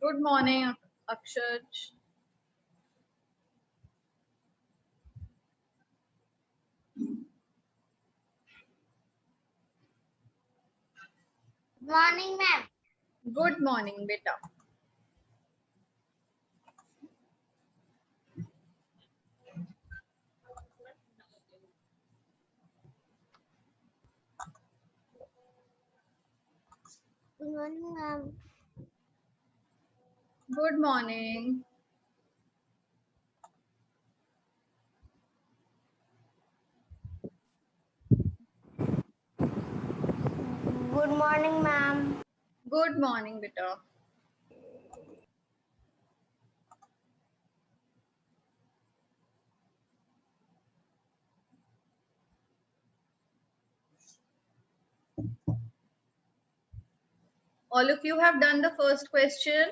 Good morning, Akshat. Morning, ma'am. Good morning, beta. Good morning, ma'am. Good morning. Good morning, ma'am. Good morning, beta. All of you have done the first question.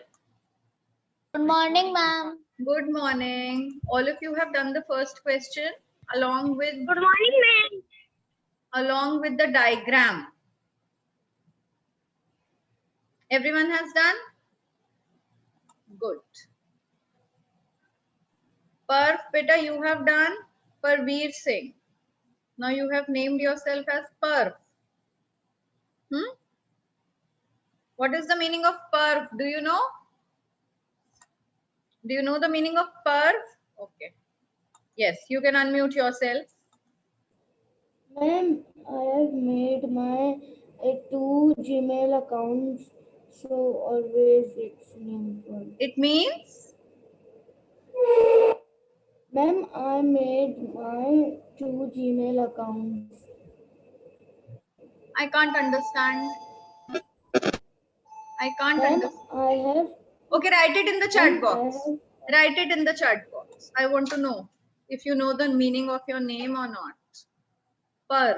Good morning, ma'am. Good morning. All of you have done the first question along with Good morning, the diagram. Everyone has done? Good. Parv, beta, you have done Parveer Singh. Now you have named yourself as Parv. What is the meaning of Parv? Do you know? Do you know the meaning of Parv? Okay. Yes, you can unmute yourself. Ma'am, I have made my 2 Gmail accounts, so always it's name one. It means? Ma'am, I made my 2 Gmail accounts. I can't understand. I can't Ma'am, understand. I have. Okay, write it in the chat Ma'am, box. Write it in the chat box. I want to know if you know the meaning of your name or not. Parv.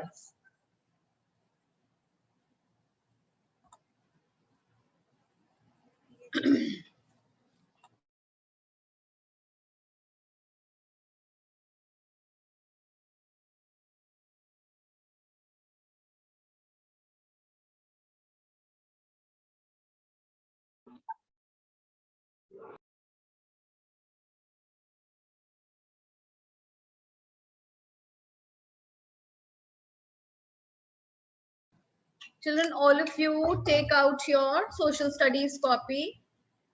Children, all of you take out your social studies copy.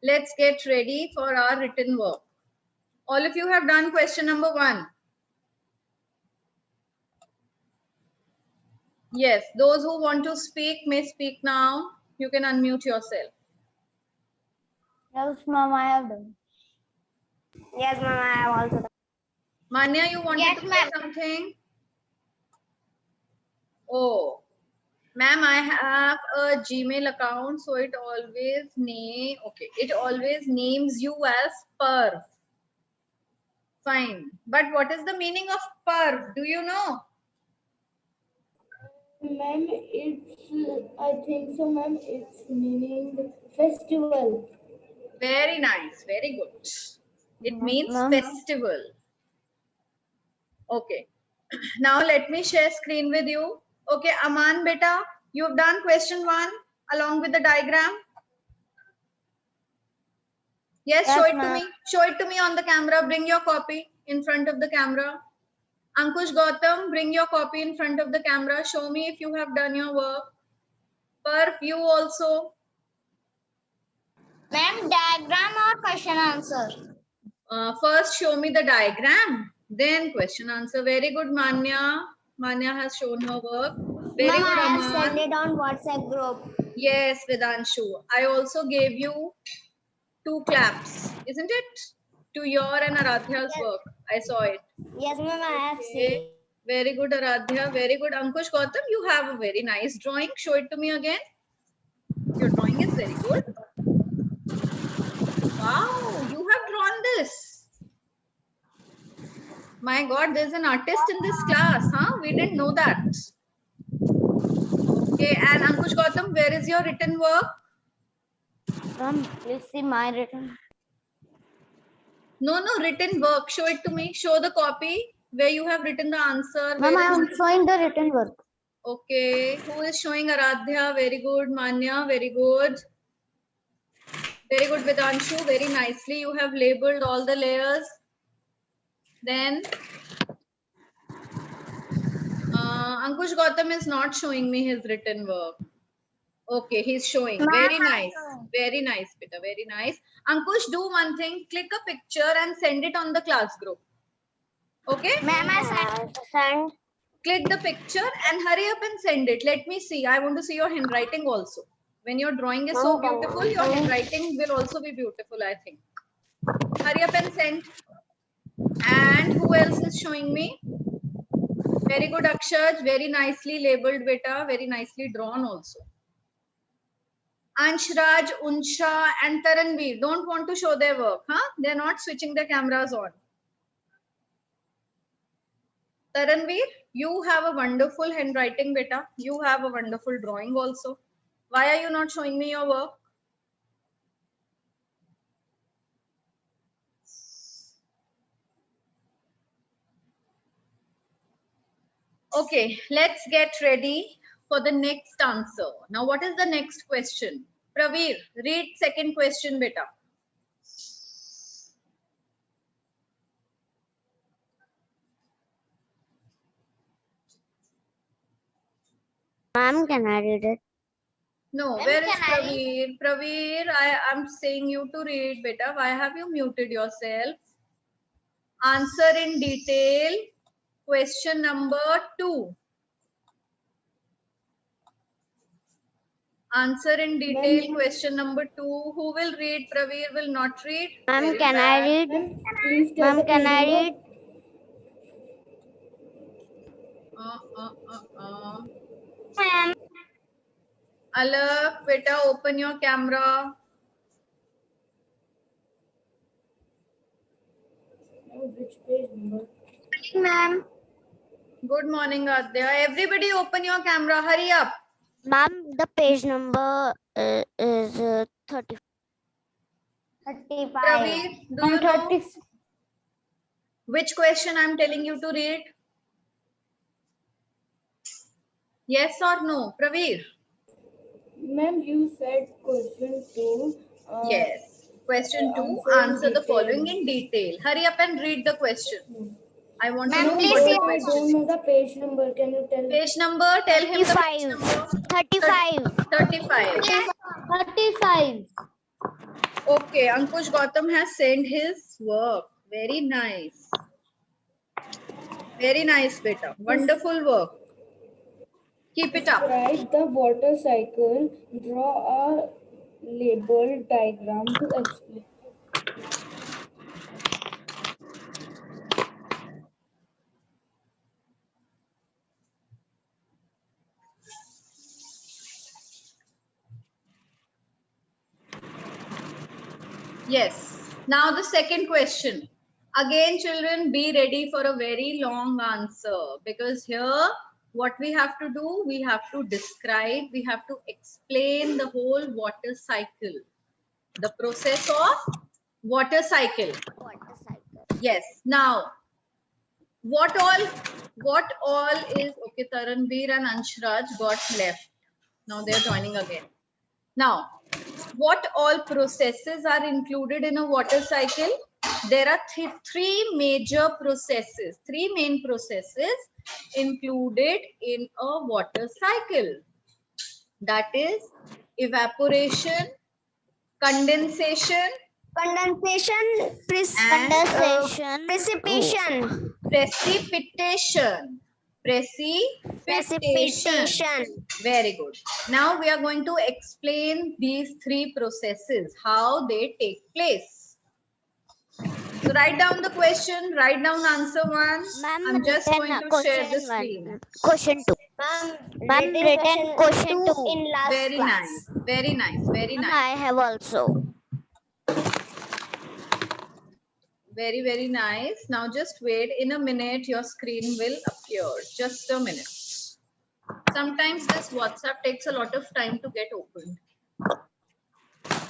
Let's get ready for our written work. All of you have done question number 1. Yes, those who want to speak may speak now. You can unmute yourself. Yes, ma'am, I have done. Yes, ma'am, I have also done. Manya, you wanted Yes, to say ma'am. something? Oh, ma'am, I have a Gmail account, so it always names you as Parv. Fine. But what is the meaning of Parv? Do you know? Ma'am, it's, I think so, ma'am, it's meaning festival. Very nice. Very good. It means Ma'am. festival. Okay. Now let me share screen with you. Okay, Aman beta, you've done question 1 along with the diagram. Yes, show Yes, it to ma'am. me. Show it to me on the camera. Bring your copy in front of the camera. Ankush Gautam, bring your copy in front of the camera. Show me if you have done your work. Parv, you also. Ma'am, diagram or question answer? First, show me the diagram. Then question answer. Very good, Manya. Manya has shown her work. Very Ma'am, good, I have sent Aman. it on WhatsApp group. Yes, Vedanshu. I also gave you 2 claps, isn't it? To your and Aradhya's Yes. work. I saw it. Yes, ma'am, I have Okay. seen. Very good, Aradhya. Very good. Ankush Gautam, you have a very nice drawing. Show it to me again. Your drawing is very good. Wow, you have drawn this. My God, there's an artist in this class, huh? We didn't know that. Okay, and Ankush Gautam, where is your written work? Ma'am, please see my written. No, written work. Show it to me. Show the copy where you have written the answer. Ma'am, Where I is am showing the written work. Okay, who is showing Aradhya? Very good. Manya, very good. Very good, Vedanshu. Very nicely you have labeled all the layers. Then Ankush Gautam is not showing me his written work. Okay, he's showing. Very nice. Very nice, Peter. Very nice. Ankush, do one thing. Click a picture and send it on the class group. Okay? Ma'am, I sent. Click the picture and hurry up and send it. Let me see. I want to see your handwriting also. When your drawing is so beautiful, your handwriting will also be beautiful, I think. Hurry up and send. And who else is showing me? Very good, Akshaj. Very nicely labeled, beta. Very nicely drawn also. Anshraj, Unsha, and Taranveer don't want to show their work, huh? They're not switching their cameras on. Taranveer, you have a wonderful handwriting, beta. You have a wonderful drawing also. Why are you not showing me your work? Okay, let's get ready for the next answer. Now, what is the next question? Praveer, read second question, beta. Ma'am, can I read it? No, Ma'am, where is can I Praveer? Praveer, I'm saying you to read, beta. Why have you muted yourself? Answer in detail. Question number 2. Answer in detail. Ma'am. Question number 2. Who will read? Praveer will not read. Ma'am, Very can I bad. read? Ma'am, please tell Ma'am, the can page I number. read? Ma'am. Alak, beta, open your camera. Which page number? Ma'am. Good morning, Adya. Everybody open your camera. Hurry up. Ma'am, the page number is 30. 35. Praveer, do you know 30. which question I'm telling you to read? Yes or no? Praveer? Ma'am, you said question 2. Yes. Question 2. Answer the following in detail. Hurry up and read the question. I want to Ma'am, know please what see the I question don't is. know the page number. Can you tell? Page number, tell him the page 35. number. 35. 35. 35. Okay, Ankush Gautam has sent his work. Very nice. Very nice, beta. Wonderful work. Keep it up. Describe the water cycle. Draw a label diagram to explain. Yes. Now the second question. Again, children, be ready for a very long answer because here what we have to do, we have to describe, we have to explain the whole water cycle, the process of water cycle. Water cycle. Yes. Now, what all is, okay, Taranveer and Anshraj got left. Now they're joining again. Now, what all processes are included in a water cycle? There are three major processes, three main processes included in a water cycle. That is evaporation, condensation, Condensation. and Precipitation. precipitation. Precipitation. Very good. Now we are going to explain these three processes, how they take place. So write down the question, write down answer 1. I'm just going to share the screen. Question 2. Ma'am, written question 2 in last Very nice, very nice, very Ma'am, nice. I have also. Very, very nice. Now just wait. In a minute, your screen will appear. Just a minute. Sometimes this WhatsApp takes a lot of time to get opened.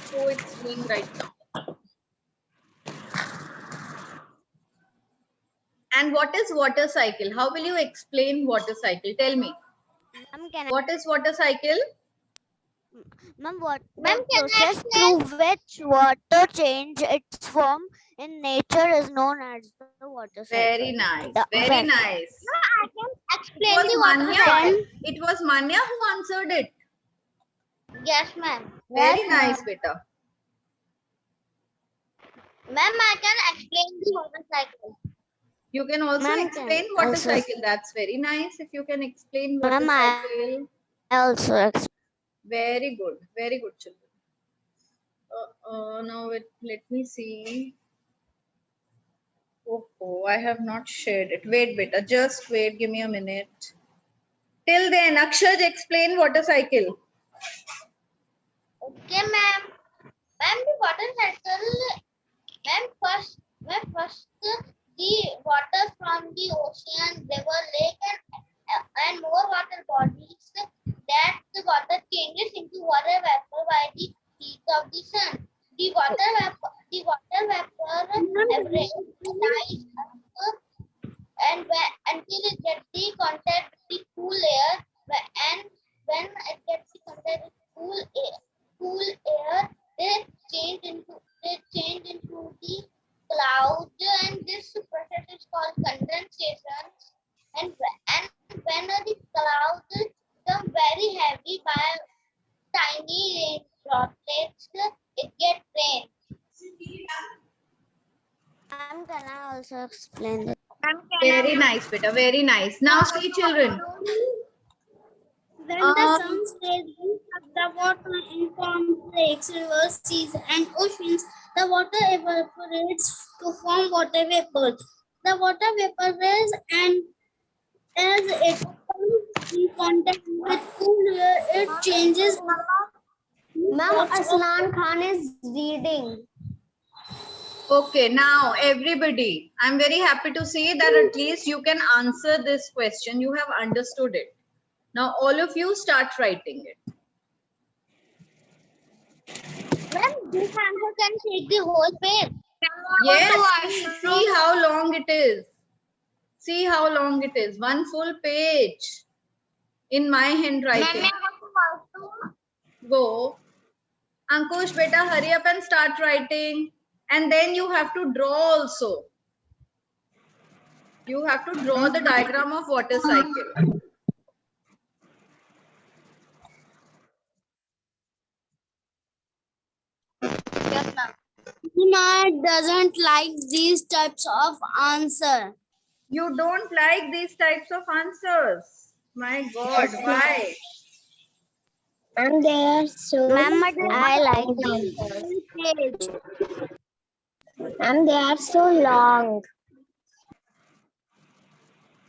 So it's doing right now. And what is water cycle? How will you explain water cycle? Tell me. Ma'am, can What is water cycle? Ma'am, what Ma'am, the can I process through which water change its form in nature is known as the water cycle. Very nice. The Very when- nice. I can It explain was the water Manya. cycle. It was Manya who answered it. Yes, ma'am. Very Yes, nice, beta. Ma'am, I can explain the water cycle. You can also Ma'am, explain can water also- cycle. That's very nice. If you can explain water Ma'am, cycle. I also Very good. Very good, children. Now let me see. Oh, I have not shared it. Wait, beta. Just wait. Give me a minute. Till then, Akshaj, explain water cycle. Okay, ma'am. Ma'am, the water cycle. Ma'am, first the water from the ocean, river, lake, and more water bodies, that the water changes into water vapor by the heat of the sun. The water vapor rise up until it gets the contact with the cool air, and when it gets the contact with cool air, they change into the cloud, and this process is called condensation. And when the clouds become very heavy by tiny rain droplets, it gets rain. Ma'am, can I also explain this? Very nice, beta. Very nice. Now, see, children. When Uh, the sun stays up the water in forms lakes, rivers, seas, and oceans, the water evaporates to form water vapors. The water vaporizes, and as it comes in contact with cool air, it changes. Ma'am, Aslan Khan is reading. Okay, now everybody, I'm very happy to see that at least you can answer this question. You have understood it. Now, all of you start writing it. Ma'am, this answer can take the whole page. Yes, see how long it is. See how long it is. One full page in my handwriting. Go. Ankush, beta, hurry up and start writing. And then you have to draw also. You have to draw the diagram of water cycle. Yes, ma'am. Hima doesn't like these types of answer. You don't like these types of answers. My God, why? And they are so. Ma'am, but I like the answers. And they are so long.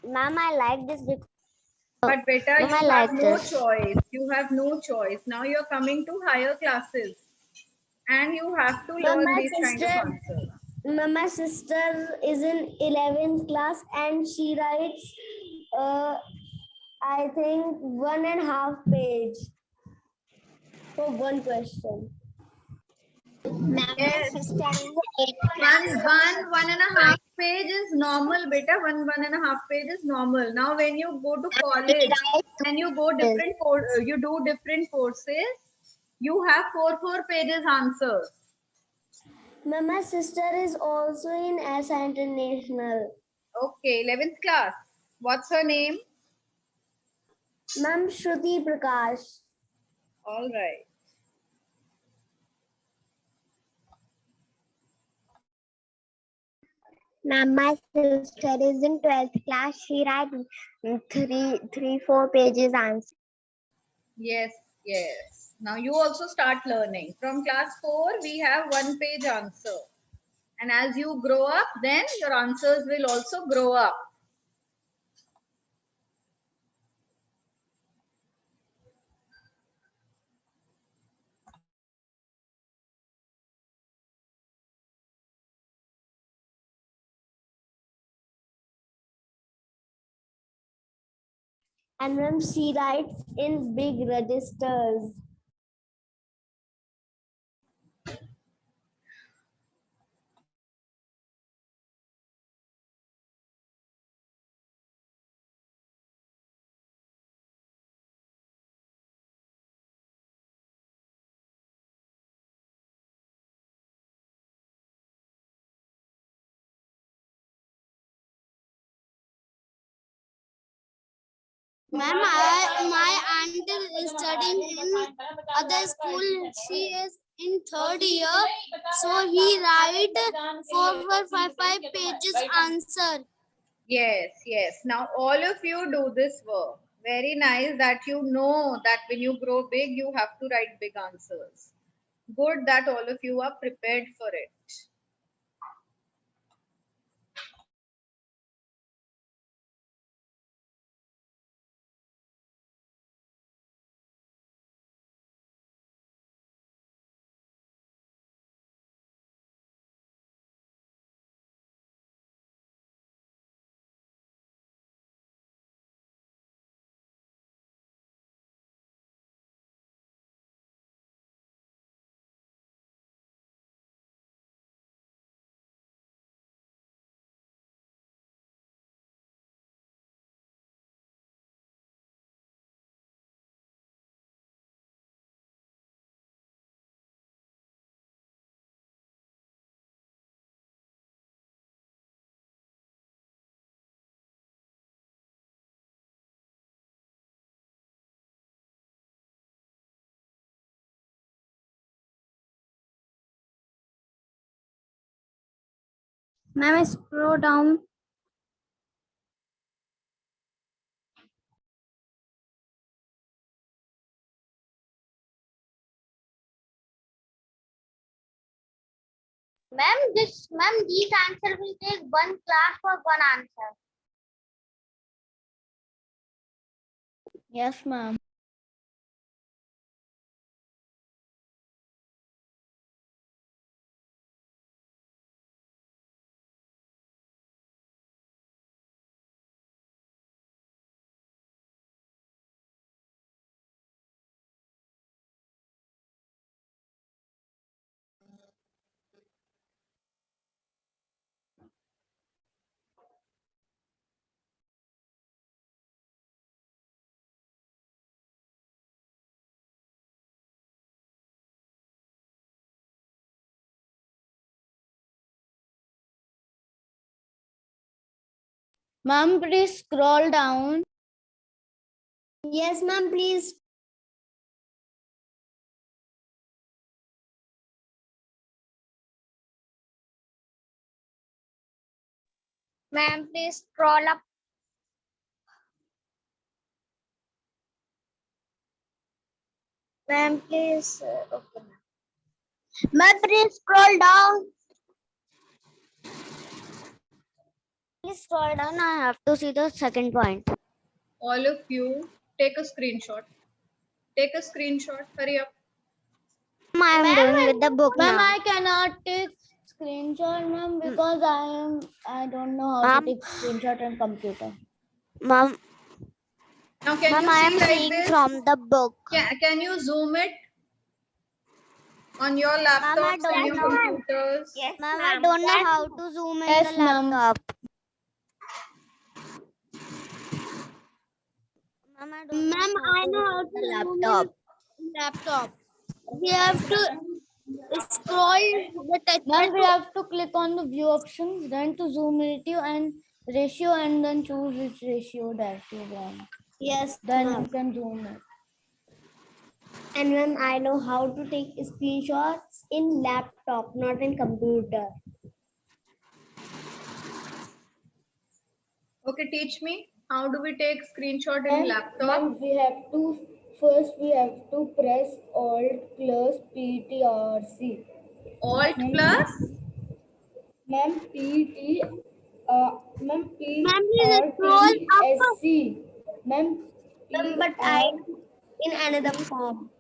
Ma'am, I like this because But beta, Ma'am, you I have like no this. choice. You have no choice. Now you're coming to higher classes. And you have to learn my these kind of sister- answers. My sister is in 11th class and she writes, I think 1.5 page for one question. Yes. One and a half page is normal, beta. One and a half page is normal. Now, when you go to college and you go you do different courses, you have four pages answers. My sister is also in SA International. Okay, 11th class. What's her name? Ma'am, Shruti Prakash. All right. Ma'am, my sister is in 12th class. She writes 4 pages answer. Yes, yes. Now you also start learning. From class 4, we have one page answer. And as you grow up, then your answers will also grow up. And ma'am, she writes in big registers. Ma'am, my aunt is studying in other school. She is in third year. So he write 4, 4, 5, 5 pages answer. Yes, yes. Now all of you do this work. Very nice that you know that when you grow big, you have to write big answers. Good that all of you are prepared for it. Ma'am, scroll down. Ma'am, these answer will take one class for one answer. Yes, ma'am. Ma'am, please scroll down. Yes, ma'am, please. Ma'am, please scroll up. Ma'am, please. Okay. Ma'am, please scroll down. Please scroll down. I have to see the second point. All of you take a screenshot. Take a screenshot. Hurry up. I am doing with the book Ma'am, now. I cannot take screenshot, ma'am, because I don't know how to Ma'am. take screenshot on computer. Ma'am, Now can ma'am, you I am see like seeing this? from the book. Can you zoom it on your laptops, on your don't know. computers? Yes, Ma'am, I don't know how to zoom in Yes, the ma'am. laptop. Ma'am, I don't Ma'am, know I know how zoom to in the zoom laptop. in laptop. We have to scroll the touch Ma'am, we button. have to click on the view options, then to zoom relative and ratio, and then choose which ratio that you want. Yes, Then ma'am. you can zoom it. And ma'am, I know how to take screenshots in laptop, not in computer. Okay, teach me. How do we take screenshot in laptop? Ma'am, we have to press Alt plus PTRC. Alt plus? Ma'am, ma'am, Ma'am, please scroll up. PRTSC. Ma'am, But I in another form.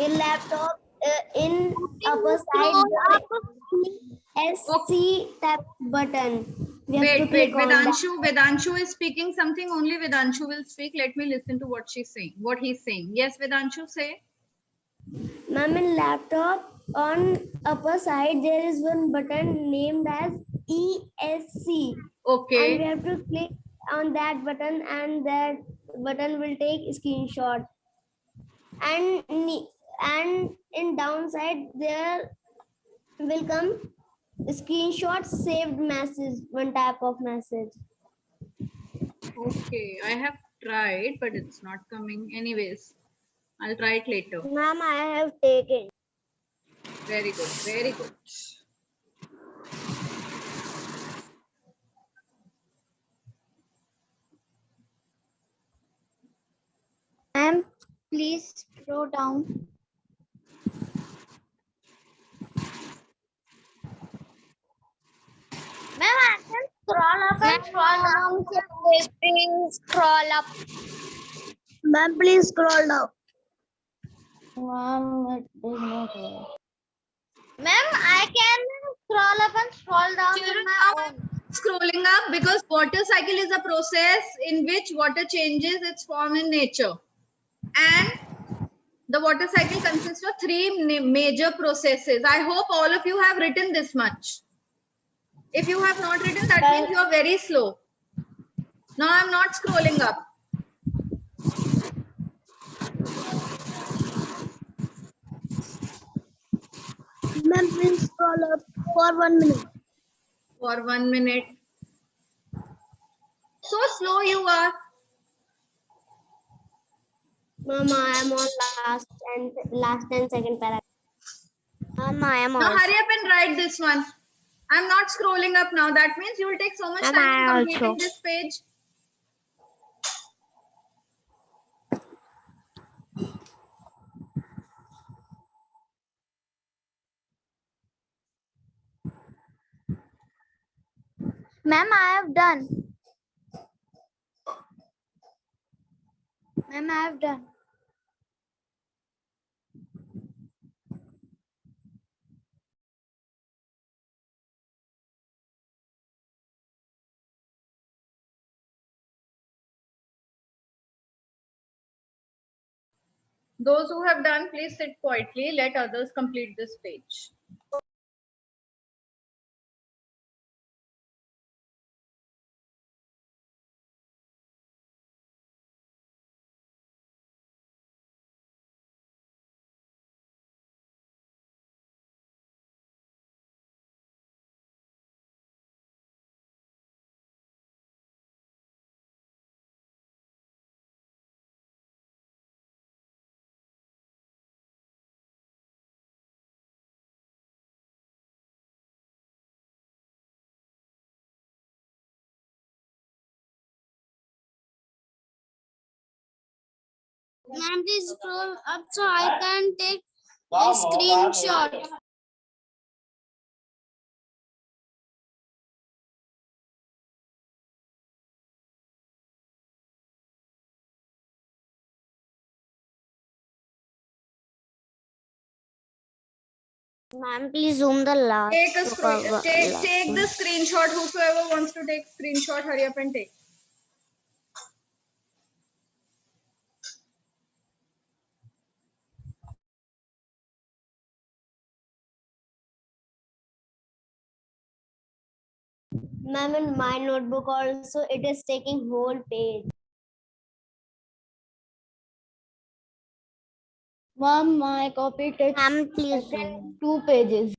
In laptop, in upper side, SC tap button. We have to Wait, click on that. Vedanshu is speaking something. Only Vedanshu will speak. Let me listen to what she's saying. What he's saying. Yes, Vedanshu, say. Ma'am, in laptop on upper side there is one button named as ESC. Okay. And we have to click on that button, and that button will take screenshot. And in downside there will come screenshot saved message, one type of message. Okay, I have tried, but it's not coming. Anyways, I'll try it later. Ma'am, I have taken. Very good, very good. Ma'am, please throw down. Ma'am, I can scroll up and scroll down. Please scroll up. Ma'am, please scroll down. Ma'am, it does not work. Ma'am, I can scroll up and scroll down with Children, my now own. scrolling up because water cycle is a process in which water changes its form in nature. And the water cycle consists of three major processes. I hope all of you have written this much. If you have not written, that means you are very slow. Now I'm not scrolling up. Ma'am, please scroll up for 1 minute. For 1 minute. So slow you are. Mama, I am on last 10 second paragraph. Ma'am, I am Now also. hurry up and write this one. I'm not scrolling up now. That means you will take so much Ma'am, time in I completing also. this page. Ma'am, I have done. Ma'am, I have done. Those who have done, please sit quietly. Let others complete this page. Ma'am, please scroll up so I can take a screenshot. Ma'am, please zoom the last. Take a last take one. the screenshot. Whosoever wants to take screenshot, hurry up and take. Ma'am, in my notebook also, it is taking whole page. Ma'am, my copy takes Ma'am, please zoom. 2 pages.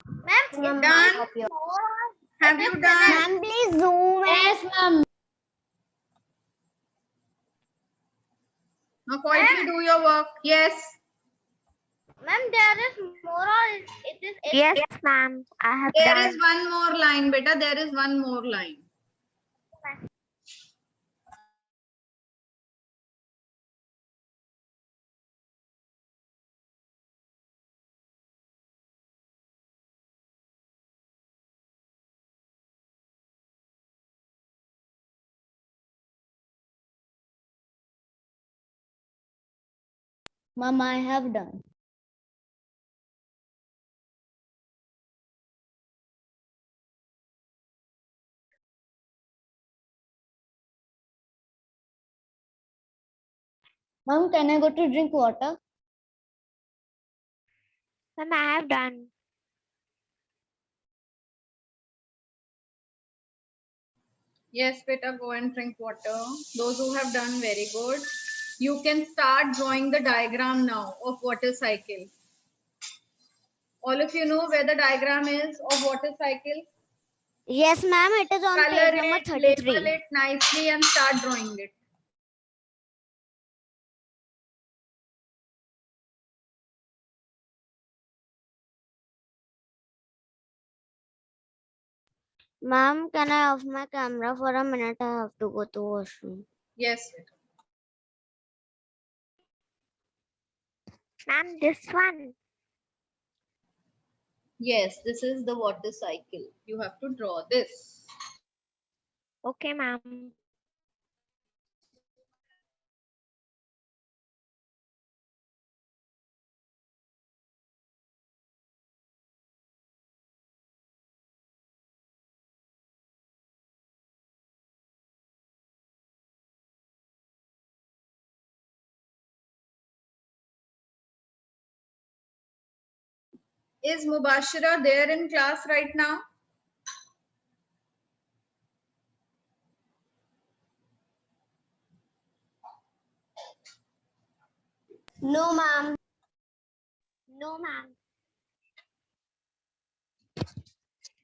Ma'am, Done? Have you done? Ma'am, please zoom. Yes, ma'am. Now quietly do your work. Yes. ma'am, there is more or it is. Yes, ma'am. I have There done. is one more line, beta. There is one more line. Ma'am, I have done. Ma'am, can I go to drink water? Ma'am, I have done. Yes, beta, go and drink water. Those who have done, very good. You can start drawing the diagram now of water cycle. All of you know where the diagram is of water cycle? Yes, ma'am. It is on Color page number it, label 33. it nicely and start drawing it. Ma'am, can I off my camera for a minute? I have to go to washroom. Yes. Ma'am, this one. Yes, this is the water cycle. You have to draw this. Okay, ma'am. Is Mubashira there in class right now? No, ma'am. No, ma'am.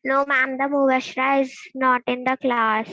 No, ma'am. The Mubashra is not in the class.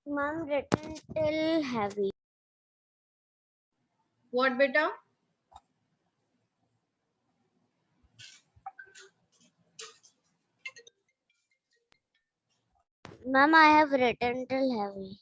Ma'am, written till heavy. What beta? Ma'am, I have written till heavy.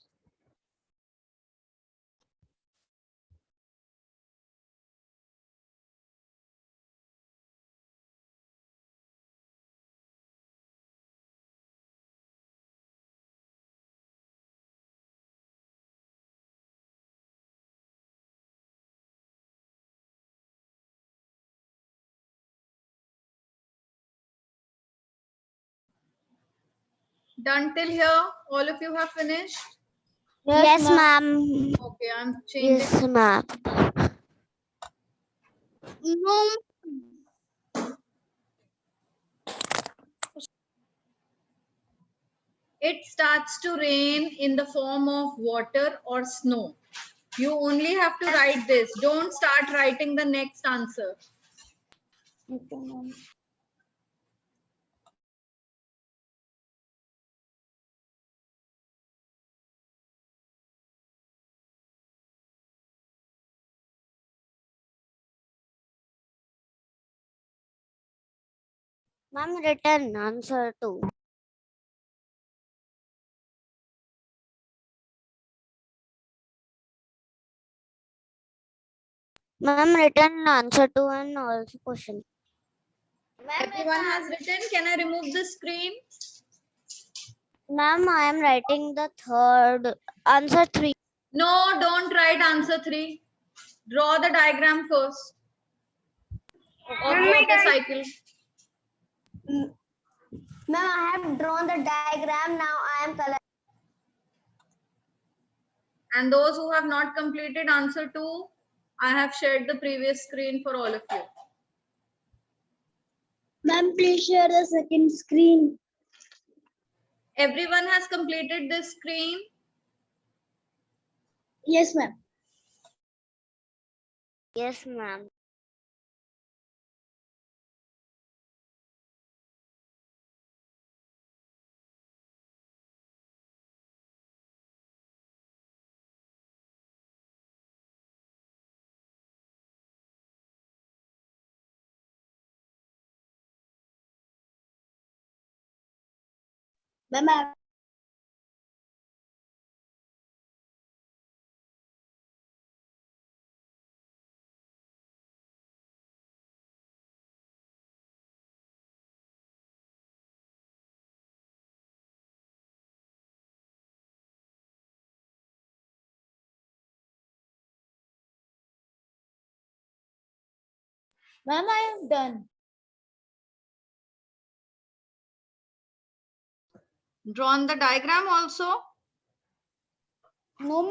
Done till here? All of you have finished? Yes, ma'am. Okay, I'm changing. Yes, ma'am. No. It starts to rain in the form of water or snow. You only have to write this. Don't start writing the next answer. Ma'am, written answer 2. Ma'am, written answer 2 and also question. Everyone has written. Can I remove the screen? Ma'am, I am writing the third answer 3. No, don't write answer 3. Draw the diagram first of water cycle. Ma'am, I have drawn the diagram. Now I am color. And those who have not completed answer 2, I have shared the previous screen for all of you. Ma'am, please share the second screen. Everyone has completed this screen. Yes, ma'am. Yes, ma'am. Ma'am, I am done. Drawn the diagram also. No,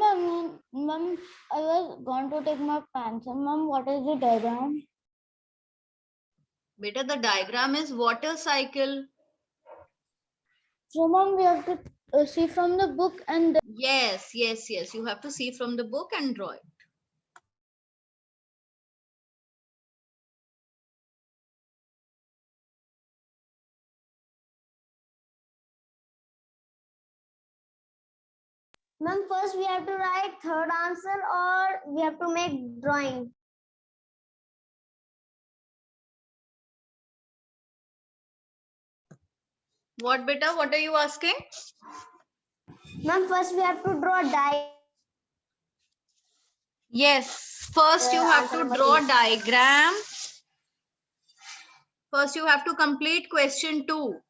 ma'am, I was going to take my pencil. Ma'am, what is the diagram? Beta, the diagram is water cycle. So, ma'am, we have to see from the book and Yes. You have to see from the book and draw it. Ma'am, first we have to write third answer or we have to make drawing. What beta? What are you asking? Ma'am, first we have to draw diagram. Yes. First you have to draw diagram. First you have to complete question 2.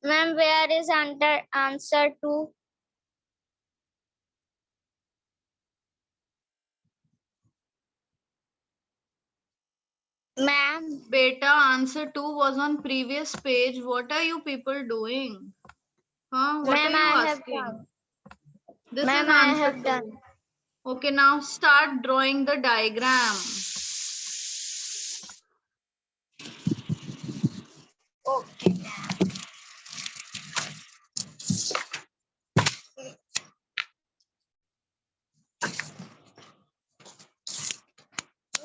Ma'am, where is answer 2? Ma'am, Beta, answer 2 was on previous page. What are you people doing? Huh? What are ma'am, you I have asking? done. This is Ma'am, I answer have 2. done. Okay, now start drawing the diagram. Okay.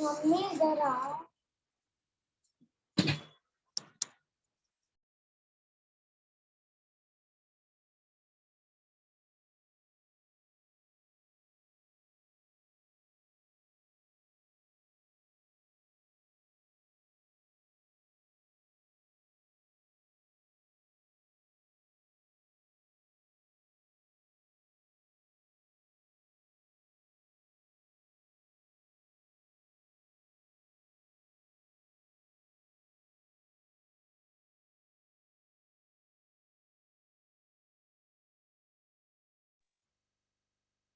Mummy इधर आओ.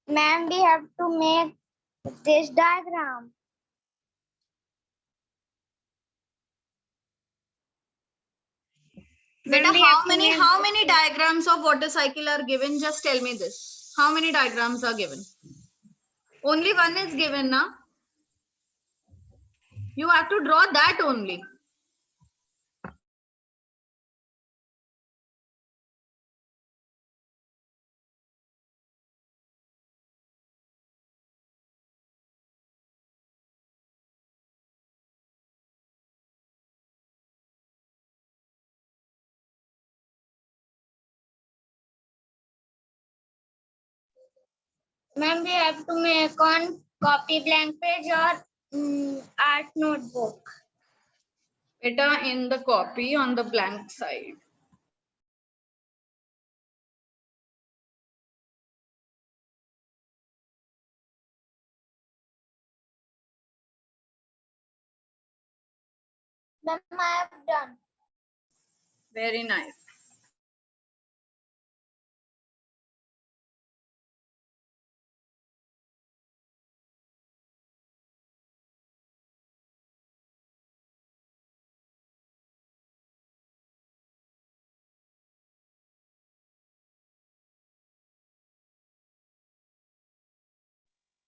Ma'am, we have to make this diagram. Beta, how many diagrams of water cycle are given? Just tell me this. How many diagrams are given? Only one is given, na? You have to draw that only. Ma'am, we have to make on copy blank page or art notebook. Beta, in the copy on the blank side. Ma'am, I have done. Very nice.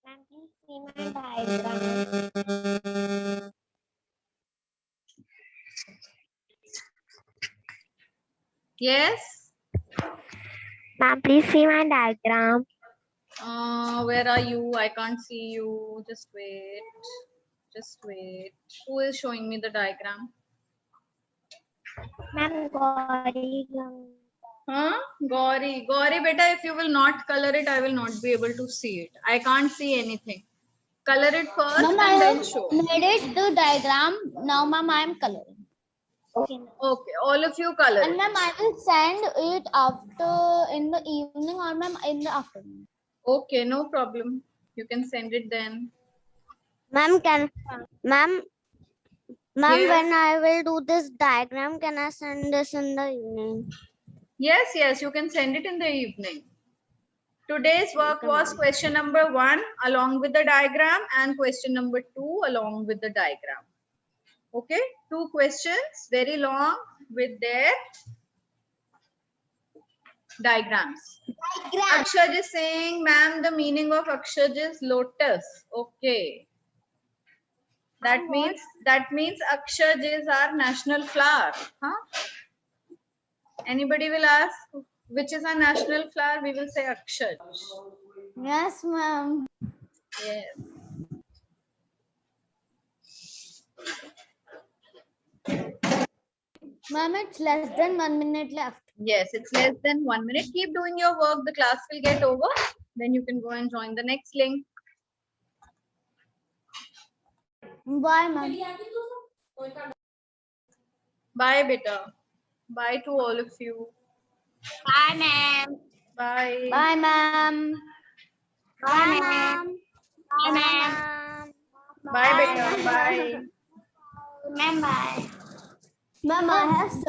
Ma'am, please see my diagram. Yes? Ma'am, please see my diagram. Where are you? I can't see you. Just wait. Just wait. Who is showing me the diagram? Ma'am, Gauri. Huh? Gauri. Gauri, beta, if you will not color it, I will not be able to see it. I can't see anything. Color it first Ma'am, I and then have show. made it the diagram. Now, ma'am, I am coloring. Okay. Okay, all of you color And it. ma'am, I will send it after in the evening or ma'am in the afternoon. Okay, no problem. You can send it then. Ma'am, ma'am, Yes. when I will do this diagram, can I send this in the evening? Yes, you can send it in the evening. Today's work Okay, was ma'am. question number 1 along with the diagram and question number 2 along with the diagram. Okay, 2 questions, very long with their diagrams. Akshaj is saying, ma'am, the meaning of Akshaj is lotus. Okay. That means Akshaj is our national flower. Huh? Anybody will ask which is our national flower? We will say Akshaj. Yes, ma'am. Yes. Ma'am, it's less than 1 minute left. Yes, it's less than 1 minute. Keep doing your work. The class will get over. Then you can go and join the next link. Bye, ma'am. Bye, beta. Bye to all of you. Bye, ma'am. Bye. Bye, ma'am. Bye, ma'am. Bye, ma'am. Bye, beta. Bye. Ma'am, bye. Ma'am, I have searched